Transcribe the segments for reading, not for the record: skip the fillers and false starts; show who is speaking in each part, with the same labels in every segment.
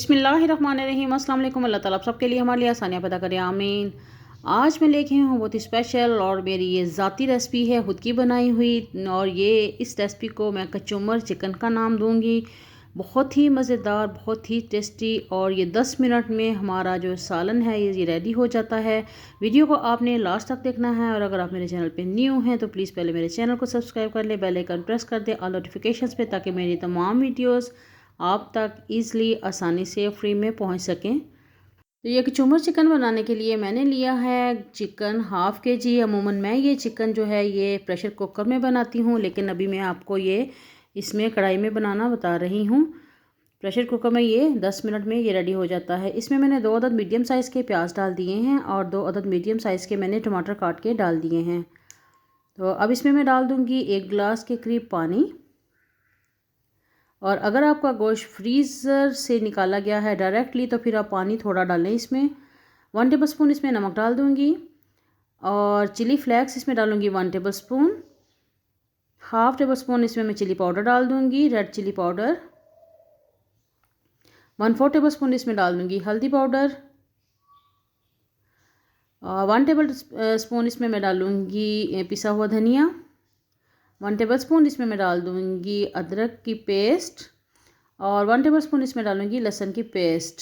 Speaker 1: बिस्मिल्लाहिर्रहमानिर्रहीम अस्सलाम वालेकुम। अल्लाह ताला आप सबके लिए हमारे लिए आसानियाँ पैदा करें, आमीन। आज मैं लेके हूँ बहुत ही स्पेशल और मेरी ये ज़ाती रेसिपी है, खुद की बनाई हुई। और ये इस रेसिपी को मैं कचूमर चिकन का नाम दूँगी। बहुत ही मज़ेदार, बहुत ही टेस्टी। और ये 10 मिनट में हमारा जो सालन है ये रेडी हो जाता है। वीडियो को आपने लास्ट तक देखना है। और अगर आप मेरे चैनल पे न्यू हैं तो प्लीज़ पहले मेरे चैनल को सब्सक्राइब कर लें, बेल आइकन प्रेस कर दें ऑल नोटिफिकेशंस पे, ताकि मेरी तमाम वीडियोस आप तक ईज़िली आसानी से फ्री में पहुंच सकें। तो ये कचूमर चिकन बनाने के लिए मैंने लिया है चिकन हाफ़ के जी। अमूमन मैं ये चिकन जो है ये प्रेशर कुकर में बनाती हूँ, लेकिन अभी मैं आपको ये इसमें कढ़ाई में बनाना बता रही हूँ। प्रेशर कुकर में ये 10 मिनट में ये रेडी हो जाता है। इसमें मैंने 2 अदद मीडियम साइज़ के प्याज डाल दिए हैं और 2 अदद मीडियम साइज़ के मैंने टमाटर काट के डाल दिए हैं। तो अब इसमें मैं डाल दूँगी 1 गिलास के करीब पानी। और अगर आपका गोश्त फ्रीज़र से निकाला गया है डायरेक्टली तो फिर आप पानी थोड़ा डालें इसमें। 1 टेबल स्पून इसमें नमक डाल दूँगी और चिली फ्लेक्स इसमें डालूँगी 1 tablespoon. Half tablespoon इसमें मैं चिली पाउडर डाल दूँगी, red chilli powder. 1/4 tablespoon इसमें डाल दूँगी हल्दी पाउडर। 1 टेबल स्पून इसमें मैं डालूँगी पिसा हुआ धनिया। 1 टेबल स्पून इसमें मैं डाल दूँगी अदरक की पेस्ट और 1 टेबल स्पून इसमें डालूँगी लहसुन की पेस्ट।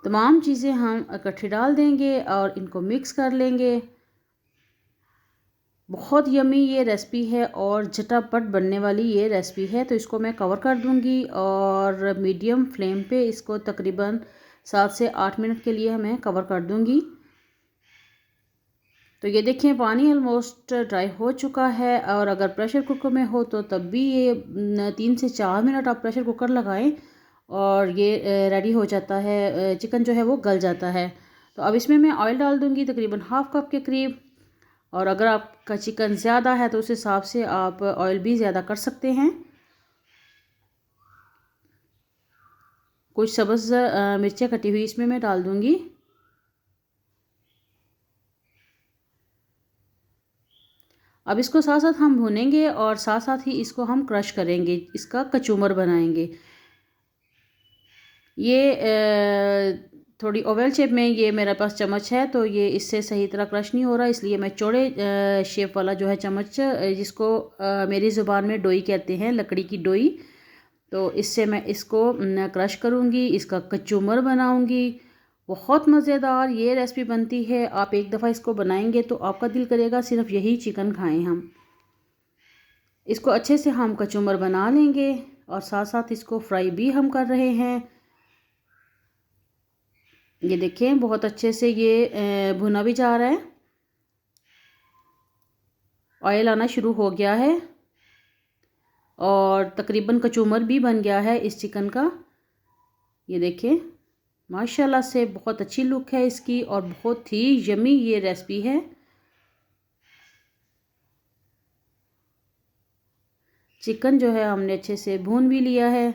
Speaker 1: तमाम चीज़ें हम इकट्ठी डाल देंगे और इनको मिक्स कर लेंगे। बहुत यमी ये रेसिपी है और झटापट बनने वाली ये रेसिपी है। तो इसको मैं कवर कर दूँगी और मीडियम फ्लेम पे इसको तकरीबन 7 से 8 मिनट के लिए मैं कवर कर दूँगी। तो ये देखें पानी ऑलमोस्ट ड्राई हो चुका है। और अगर प्रेशर कुकर में हो तो तब भी ये 3 से 4 मिनट आप प्रेशर कुकर लगाएं और ये रेडी हो जाता है। चिकन जो है वो गल जाता है। तो अब इसमें मैं ऑयल डाल दूँगी तकरीबन हाफ़ कप के करीब। और अगर आपका चिकन ज़्यादा है तो उस हिसाब से आप ऑयल भी ज़्यादा कर सकते हैं। कुछ सब्ज़ मिर्चें कटी हुई इसमें मैं डाल दूँगी। अब इसको साथ साथ हम भूनेंगे और साथ साथ ही इसको हम क्रश करेंगे, इसका कचूमर बनाएंगे। ये थोड़ी ओवल शेप में ये मेरे पास चम्मच है, तो ये इससे सही तरह क्रश नहीं हो रहा, इसलिए मैं चौड़े शेप वाला जो है चम्मच, जिसको मेरी ज़ुबान में डोई कहते हैं, लकड़ी की डोई, तो इससे मैं इसको क्रश करूँगी, इसका कचूमर बनाऊँगी। बहुत मज़ेदार ये रेसिपी बनती है। आप एक दफ़ा इसको बनाएंगे तो आपका दिल करेगा सिर्फ यही चिकन खाएं हम। इसको अच्छे से हम कचूमर बना लेंगे और साथ साथ इसको फ्राई भी हम कर रहे हैं। ये देखें बहुत अच्छे से ये भुना भी जा रहा है, ऑयल आना शुरू हो गया है और तकरीबन कचूमर भी बन गया है इस चिकन का। ये देखें माशाल्लाह से बहुत अच्छी लुक है इसकी और बहुत ही यमी ये रेसिपी है। चिकन जो है हमने अच्छे से भून भी लिया है।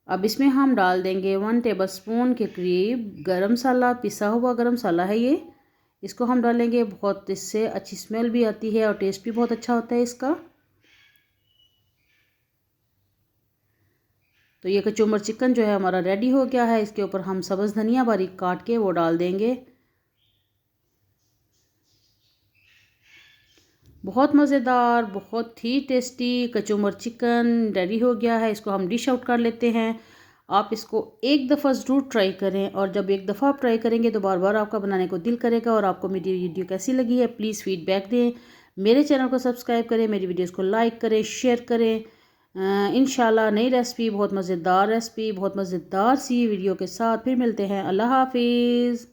Speaker 1: अब इसमें हम डाल देंगे 1 टेबल स्पून के करीब गरम मसाला, पिसा हुआ गरम मसाला है ये। इसको हम डालेंगे, बहुत इससे अच्छी स्मेल भी आती है और टेस्ट भी बहुत अच्छा होता है इसका। तो ये कचूमर चिकन जो है हमारा रेडी हो गया है। इसके ऊपर हम सब्ज़ धनिया बारीक काट के वो डाल देंगे। बहुत मज़ेदार, बहुत ही टेस्टी कचूमर चिकन रेडी हो गया है। इसको हम डिश आउट कर लेते हैं। आप इसको एक दफ़ा ज़रूर ट्राई करें और जब एक दफ़ा आप ट्राई करेंगे तो बार बार आपका बनाने को दिल करेगा। और आपको मेरी वीडियो कैसी लगी है प्लीज़ फ़ीडबैक दें, मेरे चैनल को सब्सक्राइब करें, मेरी वीडियोज़ को लाइक करें, शेयर करें। इंशाल्लाह नई रेसिपी, बहुत मज़ेदार रेसिपी, बहुत मज़ेदार सी वीडियो के साथ फिर मिलते हैं। अल्लाह हाफिज़।